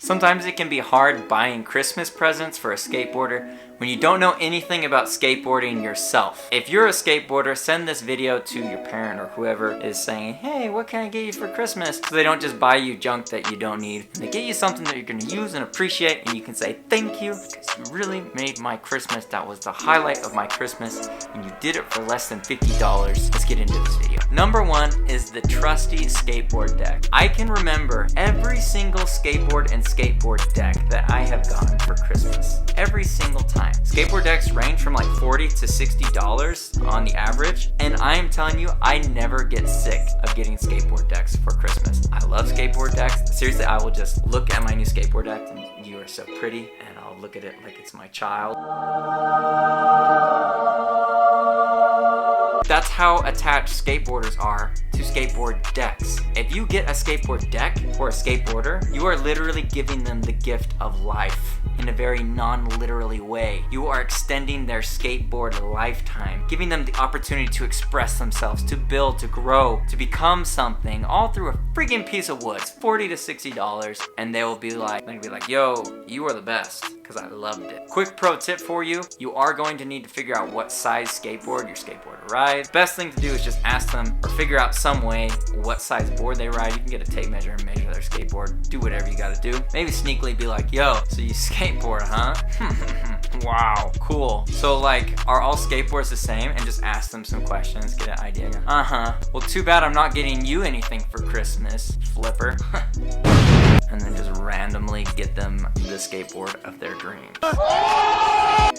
Sometimes it can be hard buying Christmas presents for a skateboarder when you don't know anything about skateboarding yourself. If you're a skateboarder, send this video to your parent or whoever is saying, hey, what can I get you for Christmas? So they don't just buy you junk that you don't need. They get you something that you're gonna use and appreciate, and you can say thank you because you really made my Christmas. That was the highlight of my Christmas, and you did it for less than $50. Let's get into this video. Number one is the trusty skateboard deck. I can remember every single skateboard and skateboard deck that I have gotten for Christmas. Every single time. Skateboard decks range from like $40 to $60 on the average, and I am telling you, I never get sick of getting skateboard decks for Christmas. I love skateboard decks. Seriously, I will just look at my new skateboard deck and you are so pretty, and I'll look at it like it's my child. That's how attached skateboarders are to skateboard decks. If you get a skateboard deck for a skateboarder, you are literally giving them the gift of life in a very non-literally way. You are extending their skateboard lifetime, giving them the opportunity to express themselves, to build, to grow, to become something, all through a freaking piece of wood. It's $40 to $60, and they will be like, yo, you are the best, because I loved it. Quick pro tip for you, you are going to need to figure out what size skateboard your skateboarder rides. Best thing to do is just ask them or figure out some way what size board they ride. You can get a tape measure and measure their skateboard. Do whatever you gotta do. Maybe sneakily be like, yo, so you skateboard, huh? Wow, cool. So like, are all skateboards the same? And just ask them some questions, get an idea. Well, too bad I'm not getting you anything for Christmas, flipper. And then just randomly get them the skateboard of their dreams.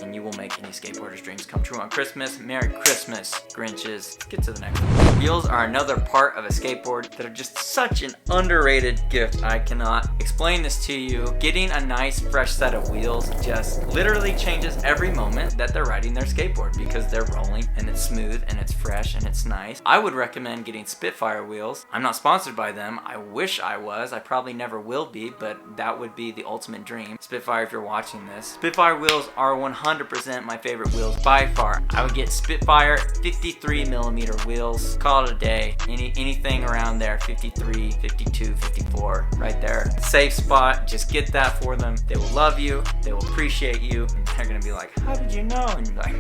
And you will make any skateboarder's dreams come true on Christmas. Merry Christmas, Grinches. Let's get to the next one. Wheels are another part of a skateboard that are just such an underrated gift. I cannot explain this to you. Getting a nice fresh set of wheels just literally changes every moment that they're riding their skateboard, because they're rolling and it's smooth and it's fresh and it's nice. I would recommend getting Spitfire wheels. I'm not sponsored by them. I wish I was. I probably never will be, but that would be the ultimate dream. Spitfire, if you're watching this. Spitfire wheels are 100% my favorite wheels by far. I would get Spitfire 53mm wheels. Call it a day. Anything around there, 53, 52, 54, right there. Safe spot, just get that for them. They will love you, they will appreciate you, and they're gonna be like, how did you know? And you're like,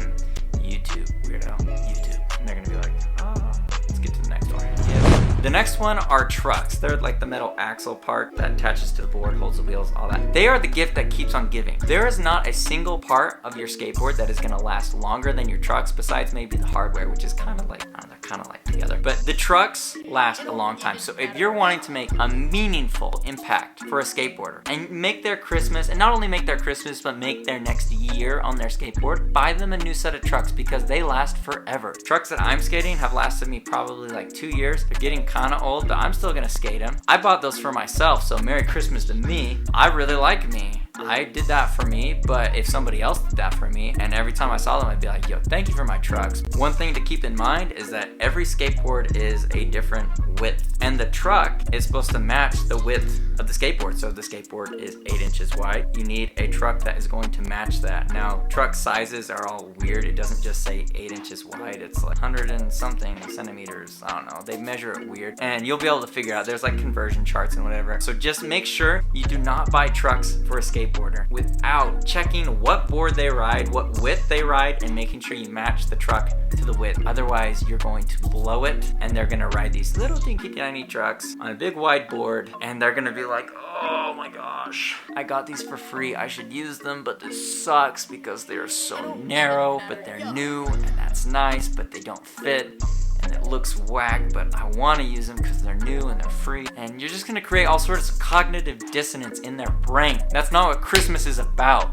YouTube, weirdo, YouTube. And they're gonna be like, oh. Let's get to the next one. The next one are trucks. They're like the metal axle part that attaches to the board, holds the wheels, all that. They are the gift that keeps on giving. There is not a single part of your skateboard that is gonna last longer than your trucks, besides maybe the hardware, which is kind of like, I don't know, kind of like together. But the trucks last a long time. So if you're wanting to make a meaningful impact for a skateboarder and make their Christmas, and not only make their Christmas, but make their next year on their skateboard, buy them a new set of trucks, because they last forever. Trucks that I'm skating have lasted me probably like 2 years. They're getting kind of old, but I'm still gonna skate them. I bought those for myself, so Merry Christmas to me. I really like me. I did that for me, but if somebody else did that for me, and every time I saw them, I'd be like, yo, thank you for my trucks. One thing to keep in mind is that every skateboard is a different width, and the truck is supposed to match the width of the skateboard. So if the skateboard is 8 inches wide, you need a truck that is going to match that. Now, truck sizes are all weird. It doesn't just say 8 inches wide. It's like 100 and something centimeters. I don't know. They measure it weird, and you'll be able to figure out. There's like conversion charts and whatever. So just make sure you do not buy trucks for a skateboarder without checking what board they ride, what width they ride, and making sure you match the truck to the width. Otherwise, you're going to blow it, and they're gonna ride these little dinky tiny trucks on a big wide board, and they're gonna be like, oh my gosh, I got these for free, I should use them, but this sucks because they're so narrow, but they're new, and that's nice, but they don't fit. And it looks whack, but I want to use them because they're new and they're free. And you're just going to create all sorts of cognitive dissonance in their brain. That's not what Christmas is about.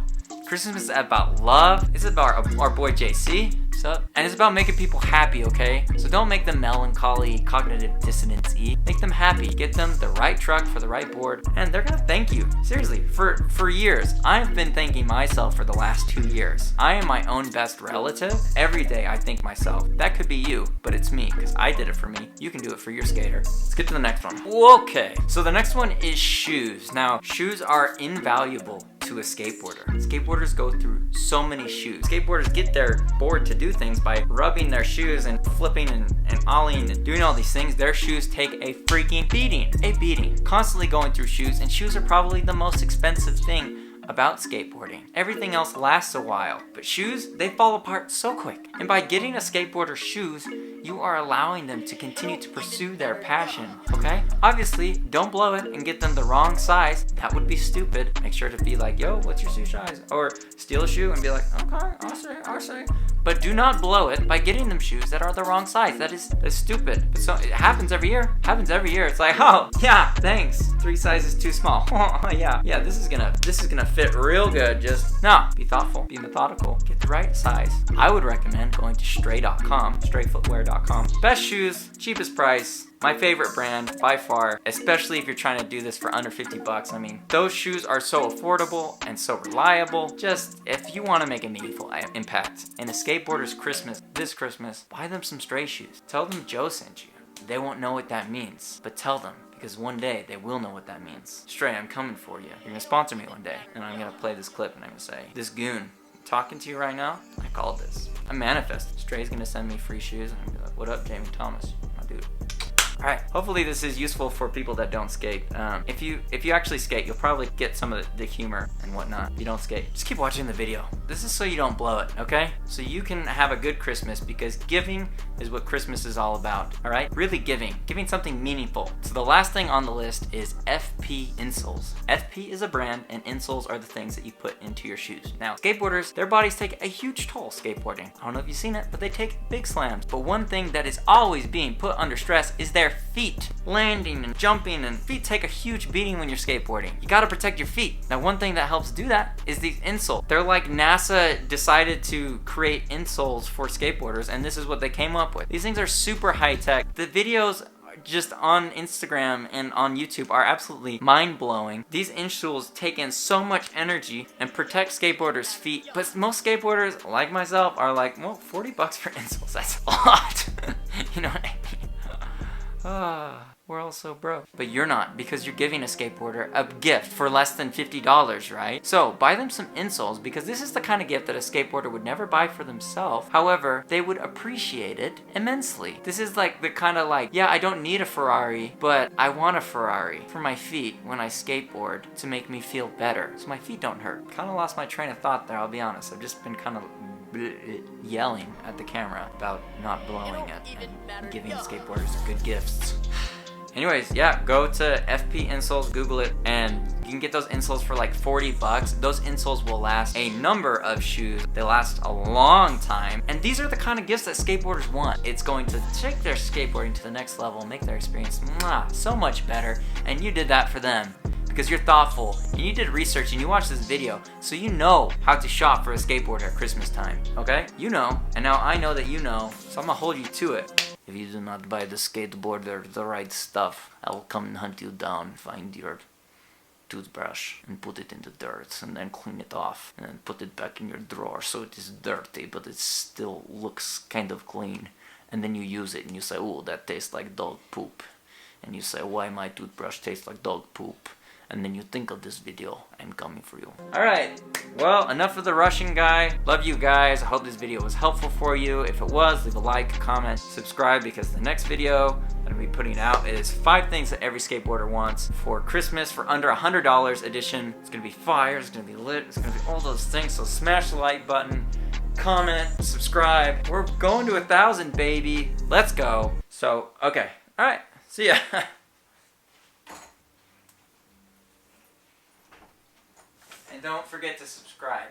Christmas is about love. It's about our boy JC. What's up? And it's about making people happy, okay? So don't make them melancholy, cognitive dissonance-y. Make them happy. Get them the right truck for the right board, and they're gonna thank you. Seriously, for years, I've been thanking myself for the last 2 years. I am my own best relative. Every day I thank myself. That could be you, but it's me, because I did it for me. You can do it for your skater. Let's get to the next one. Okay, so the next one is shoes. Now, shoes are invaluable to to a skateboarder. Skateboarders go through so many shoes. Skateboarders get their board to do things by rubbing their shoes and flipping and ollieing and doing all these things. Their shoes take a freaking beating. A beating. Constantly going through shoes, and shoes are probably the most expensive thing about skateboarding. Everything else lasts a while, but shoes, they fall apart so quick. And by getting a skateboarder shoes, you are allowing them to continue to pursue their passion, okay? Obviously, don't blow it and get them the wrong size. That would be stupid. Make sure to be like, yo, what's your shoe size? Or steal a shoe and be like, okay, I'll say. But do not blow it by getting them shoes that are the wrong size. That's stupid. But so it happens every year. It's like, oh yeah, thanks. 3 sizes too small. yeah, this is gonna fit real good. Just no, be thoughtful, be methodical, get the right size. I would recommend going to stray.com, strayfootwear.com. Best shoes, cheapest price. My favorite brand by far, especially if you're trying to do this for under 50 bucks. I mean, those shoes are so affordable and so reliable. Just if you want to make a meaningful impact in a skateboarder's Christmas, this Christmas, buy them some Stray shoes. Tell them Joe sent you. They won't know what that means, but tell them, because one day they will know what that means. Stray, I'm coming for you. You're gonna sponsor me one day, and I'm gonna play this clip and I'm gonna say, this goon talking to you right now, I called this. I manifested. Stray's gonna send me free shoes, and I'm gonna be like, what up, Jamie Thomas, my dude. Alright, hopefully this is useful for people that don't skate. If you actually skate, you'll probably get some of the humor and whatnot. If you don't skate, just keep watching the video. This is so you don't blow it, okay? So you can have a good Christmas, because giving is what Christmas is all about, alright? Really giving something meaningful. So the last thing on the list is FP Insoles. FP is a brand, and insoles are the things that you put into your shoes. Now, skateboarders, their bodies take a huge toll skateboarding. I don't know if you've seen it, but they take big slams. But one thing that is always being put under stress is their feet. Landing and jumping, and feet take a huge beating when you're skateboarding. You gotta protect your feet. Now, one thing that helps do that is these insoles. They're like NASA decided to create insoles for skateboarders, and this is what they came up with. These things are super high tech. The videos just on Instagram and on YouTube are absolutely mind-blowing. These insoles take in so much energy and protect skateboarders' feet, but most skateboarders, like myself, are like, well, 40 bucks for insoles, that's a lot. You know what I mean? We're all so broke. But you're not, because you're giving a skateboarder a gift for less than $50, right? So buy them some insoles, because this is the kind of gift that a skateboarder would never buy for themselves. However, they would appreciate it immensely. This is like the kind of like, yeah, I don't need a Ferrari, but I want a Ferrari for my feet when I skateboard to make me feel better, so my feet don't hurt. Kind of lost my train of thought there, I'll be honest. I've just been kind of yelling at the camera about not blowing it and giving skateboarders good gifts. Anyways, yeah, go to FP Insoles, Google it, and you can get those insoles for like 40 bucks. Those insoles will last a number of shoes. They last a long time. And these are the kind of gifts that skateboarders want. It's going to take their skateboarding to the next level, make their experience so much better. And you did that for them, because you're thoughtful and you did research and you watched this video, so you know how to shop for a skateboard at Christmas time, okay? You know, and now I know that you know, so I'm gonna hold you to it. If you do not buy the skateboarder the right stuff, I will come and hunt you down, find your toothbrush and put it in the dirt, and then clean it off and then put it back in your drawer so it is dirty but it still looks kind of clean. And then you use it and you say, oh, that tastes like dog poop. And you say, why my toothbrush tastes like dog poop? And then you think of this video, I'm coming for you. Alright, well, enough of the Russian guy. Love you guys. I hope this video was helpful for you. If it was, leave a like, comment, subscribe, because the next video that I'll be putting out is 5 things that every skateboarder wants for Christmas for under $100 edition. It's gonna be fire, it's gonna be lit, it's gonna be all those things, so smash the like button, comment, subscribe. We're going to 1,000, baby. Let's go. So, okay, alright, see ya. And don't forget to subscribe.